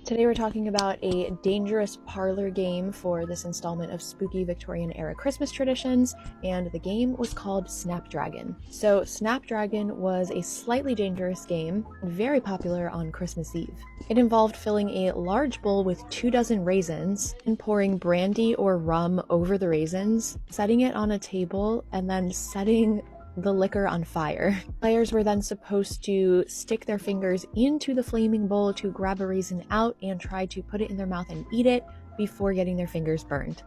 Today we're talking about a dangerous parlor game for this installment of spooky Victorian era Christmas traditions, and the game was called Snapdragon. So Snapdragon was a slightly dangerous game, very popular on Christmas Eve. It involved filling a large bowl with 24 raisins and pouring brandy or rum over the raisins, setting it on a table, and then setting the liquor on fire. Players were then supposed to stick their fingers into the flaming bowl to grab a raisin out and try to put it in their mouth and eat it before getting their fingers burned.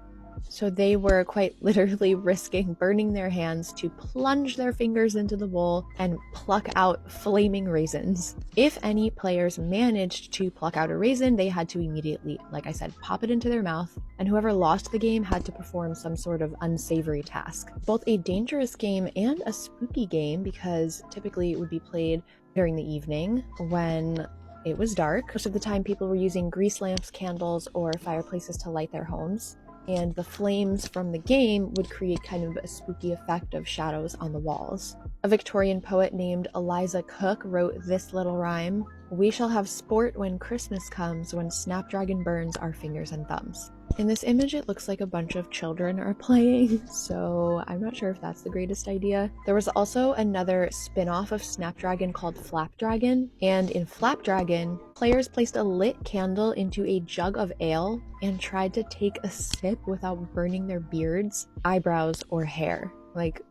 So they were quite literally risking burning their hands to plunge their fingers into the bowl and pluck out flaming raisins. If any players managed to pluck out a raisin, they had to immediately, like I said, pop it into their mouth, and whoever lost the game had to perform some sort of unsavory task. Both a dangerous game and a spooky game, because typically it would be played during the evening when it was dark. Most of the time people were using grease lamps, candles, or fireplaces to light their homes, and the flames from the game would create kind of a spooky effect of shadows on the walls. A Victorian poet named Eliza Cook wrote this little rhyme: "We shall have sport when Christmas comes, when Snapdragon burns our fingers and thumbs." In this image, it looks like a bunch of children are playing, so I'm not sure if that's the greatest idea. There was also another spin-off of Snapdragon called Flapdragon, and in Flapdragon, players placed a lit candle into a jug of ale and tried to take a sip without burning their beards, eyebrows, or hair. Like,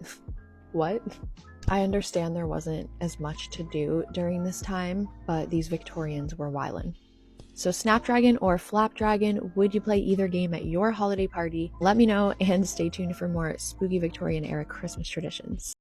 what? I understand there wasn't as much to do during this time, but these Victorians were wildin'. So Snapdragon or Flapdragon, would you play either game at your holiday party? Let me know, and stay tuned for more spooky Victorian era Christmas traditions.